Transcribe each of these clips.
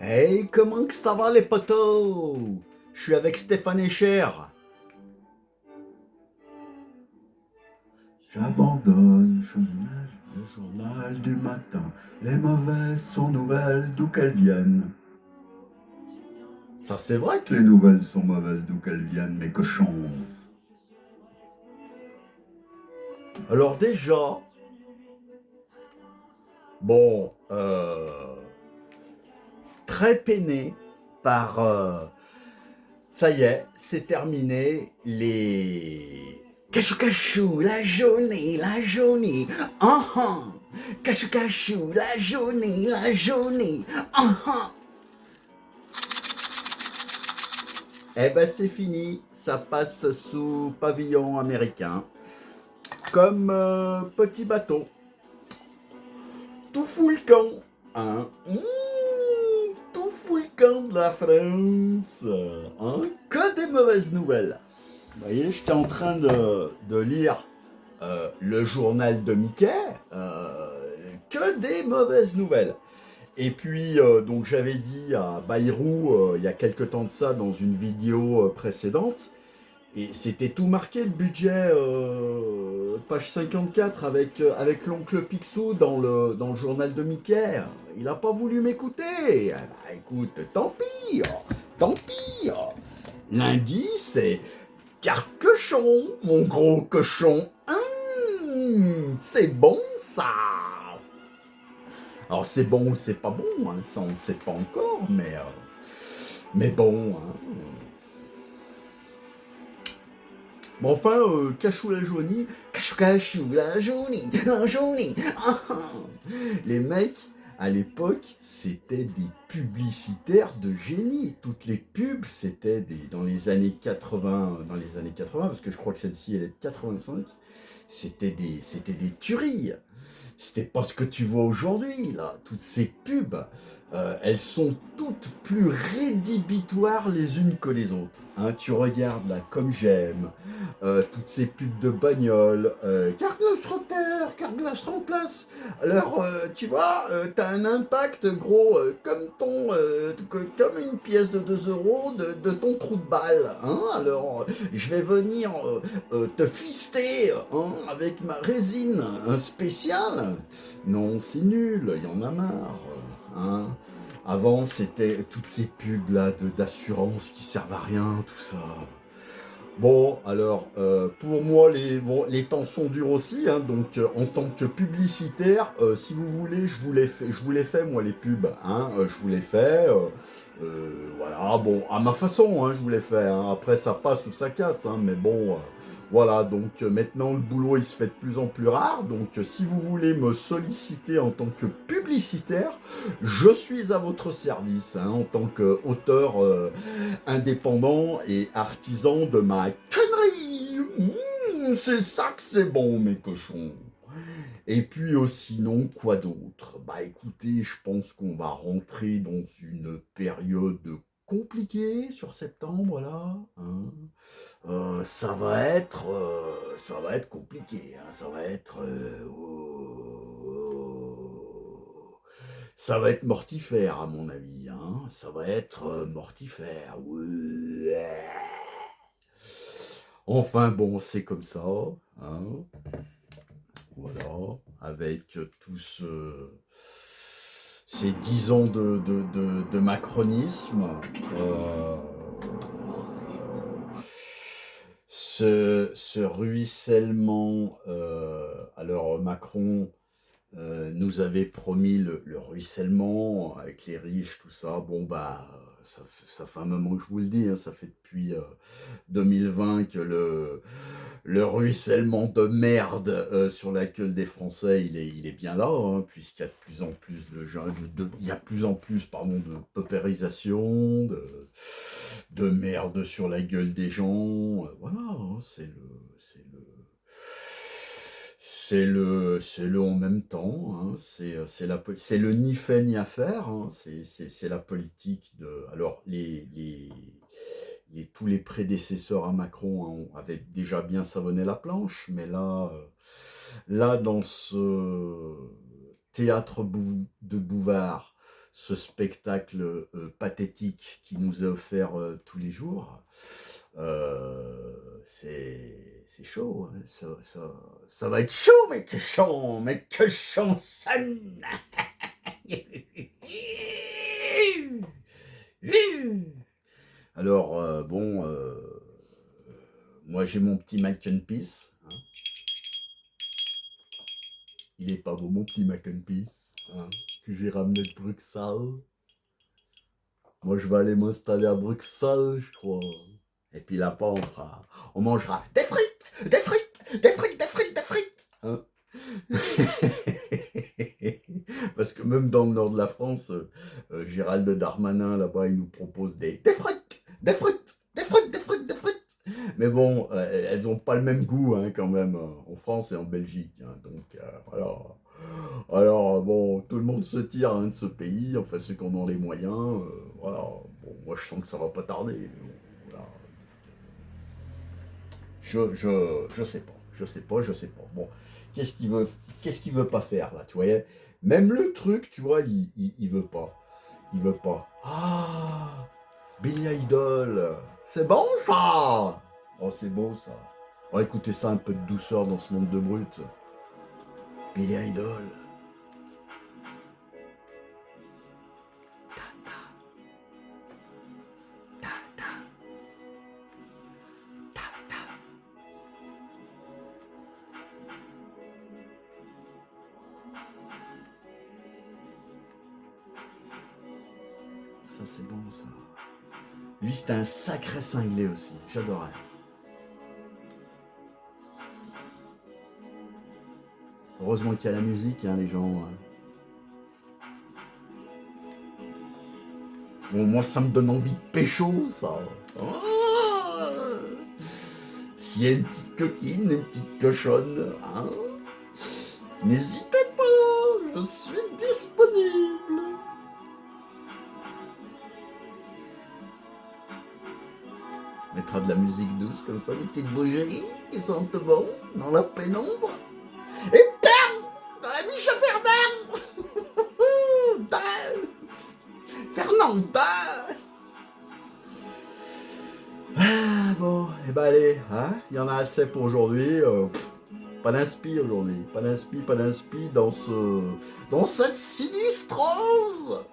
Hey, comment que ça va les potos? Je suis avec Stéphane Echer. J'abandonne le journal du matin. Les mauvaises sont nouvelles d'où qu'elles viennent. Ça c'est vrai que Les nouvelles sont mauvaises d'où qu'elles viennent, mes cochons. Alors déjà, bon, très peiné par... ça y est, c'est terminé, les... Cachou cachou, la journée, ah ah. Cachou cachou, la journée, ah ah. Eh ben c'est fini, ça passe sous pavillon américain, comme petit bateau. Tout fout le camp, hein. Tout fout le camp de la France, hein. Que des mauvaises nouvelles. Vous voyez, j'étais en train de lire le journal de Mickey, que des mauvaises nouvelles. Et puis, donc j'avais dit à Bayrou, il y a quelque temps de ça, dans une vidéo précédente, et c'était tout marqué le budget, page 54, avec l'oncle Picsou dans le journal de Mickey. Il a pas voulu m'écouter. Ah bah écoute, tant pis, tant pis. Lundi, c'est carte cochon, mon gros cochon. C'est bon ça. Alors c'est bon ou c'est pas bon, hein, ça on sait pas encore, mais bon. Hein. Mais enfin, cachou la jaunie, cachou la jaunie, ah, ah. Les mecs, à l'époque, c'était des publicitaires de génie. Toutes les pubs, c'était dans les années 80, parce que je crois que celle-ci, elle est de 85, c'était des tueries. C'était pas ce que tu vois aujourd'hui, là. Toutes ces pubs, elles sont toutes plus rédhibitoires les unes que les autres. Hein, tu regardes là, comme j'aime, toutes ces pubs de bagnoles, Carglass repère, Carglass remplace. Alors, tu vois, t'as un impact gros comme une pièce de 2 euros de ton trou de balle. Hein. Alors, je vais venir te fister hein, avec ma résine spéciale. Non, c'est nul, il y en a marre. Hein. Avant, c'était toutes ces pubs là d'assurance qui servent à rien, tout ça. Bon, alors, pour moi, les temps sont durs aussi, hein, donc en tant que publicitaire, si vous voulez, je vous les fais, moi, les pubs, hein, je vous les fais, voilà, bon, à ma façon, hein, je vous les fais, hein, après ça passe ou ça casse, hein, mais bon, voilà, donc maintenant le boulot il se fait de plus en plus rare, donc si vous voulez me solliciter en tant que publicitaire, je suis à votre service, hein, en tant qu'auteur indépendant et artisan de ma connerie. C'est ça que c'est bon, mes cochons. Et puis sinon, quoi d'autre? Bah écoutez, je pense qu'on va rentrer dans une période compliquée sur septembre là. Hein. Ça va être compliqué. Hein. Ça va être mortifère à mon avis. Hein. Ça va être mortifère. Ouais. Enfin bon, c'est comme ça. Hein. Voilà, avec ces 10 ans de macronisme, euh, ce ruissellement, alors Macron nous avait promis le ruissellement avec les riches, tout ça, bon bah ça fait un moment que je vous le dis, hein, ça fait depuis 2020 que le ruissellement de merde sur la gueule des Français, il est bien là, hein, puisqu'il y a de plus en plus de gens, il y a de plus en plus, pardon, de paupérisation, de merde sur la gueule des gens. Voilà, hein, c'est le en même temps. Hein, c'est le ni fait ni à faire. Hein, c'est la politique de. Alors tous les prédécesseurs à Macron hein, avaient déjà bien savonné la planche, mais là dans ce théâtre de Bouvard, ce spectacle pathétique qui nous est offert tous les jours. C'est chaud, hein. Ça va être chaud, mes cochons, Sean. Alors, moi j'ai mon petit mac and peas, hein. Il est pas beau mon petit mac and peas, hein, que j'ai ramené de Bruxelles. Moi je vais aller m'installer à Bruxelles, je crois. Et puis là-bas on mangera des frites, des frites, des frites, des frites, des frites, hein. Parce que même dans le nord de la France, Gérald Darmanin, là-bas, il nous propose des frites, des frites, des frites, des frites, des frites. Mais bon, elles n'ont pas le même goût, hein, quand même, en France et en Belgique, hein. Donc, voilà. Alors, bon, tout le monde se tire, hein, de ce pays, enfin, ceux qui en ont les moyens, voilà. Bon, moi, je sens que ça va pas tarder, mais bon, voilà. Je sais pas. Bon, qu'est-ce qu'il veut pas faire, là, tu vois? Même le truc, tu vois, il veut pas. Il veut pas. Ah, Billy Idol, c'est bon, ça. Oh, c'est beau, ça. Oh, écoutez ça, un peu de douceur dans ce monde de brutes. Billy Idol. Ça, c'est bon, ça. Lui, c'était un sacré cinglé aussi. J'adorais. Heureusement qu'il y a la musique, hein, les gens. Bon, moi, ça me donne envie de pécho, ça. Oh, s'il y a une petite coquine, une petite cochonne, hein, n'hésitez pas, je suis disponible. On mettra de la musique douce comme ça, des petites bougies qui sentent bon dans la pénombre. Et bam, dans la biche à Fernanda. Ah bon, et ben allez, hein, il y en a assez pour aujourd'hui. Pas d'inspi aujourd'hui, pas d'inspi dans cette sinistrose.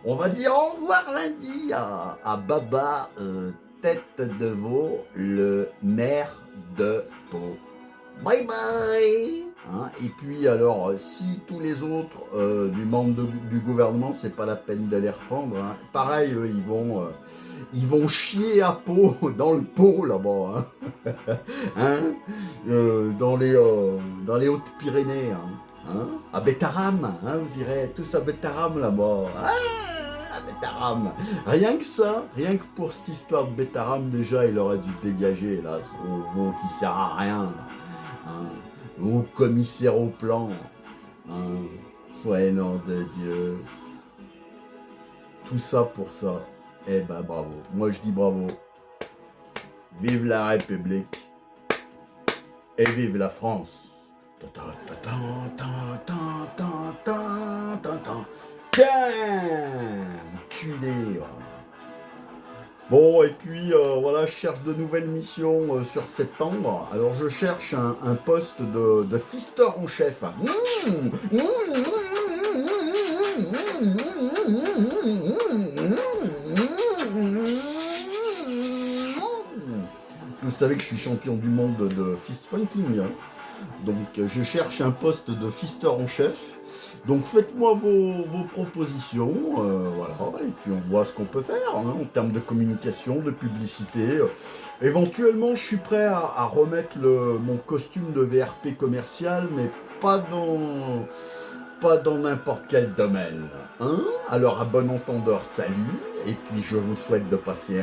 On va dire au revoir lundi à Baba Tête de Veau, le maire de Pau. Bye bye, hein. Et puis alors, si tous les autres du membre du gouvernement, c'est pas la peine de les reprendre, hein. Pareil, eux, ils vont chier à Pau, dans le Pau là-bas, hein. Hein, dans les Hautes-Pyrénées, hein. À Bétaram, hein, vous irez tous à Bétaram là-bas. À Bétaram. Rien que ça, rien que pour cette histoire de Bétaram, déjà, il aurait dû dégager, là, ce gros veau qui sert à rien, hein. Au commissaire au plan, hein. Ouais, nom de Dieu. Tout ça pour ça. Eh ben, bravo. Moi, je dis bravo. Vive la République. Et vive la France. Tiens, culé. Bon, et puis voilà, je cherche de nouvelles missions sur septembre. Alors je cherche un poste de fister en chef. Parce que vous savez que je suis champion du monde de fist fighting, hein. Donc je cherche un poste de fister en chef. Donc faites-moi vos propositions, voilà, et puis on voit ce qu'on peut faire, hein, en termes de communication, de publicité. Éventuellement, je suis prêt à remettre mon costume de VRP commercial, mais pas dans n'importe quel domaine, hein. Alors à bon entendeur, salut, et puis je vous souhaite de passer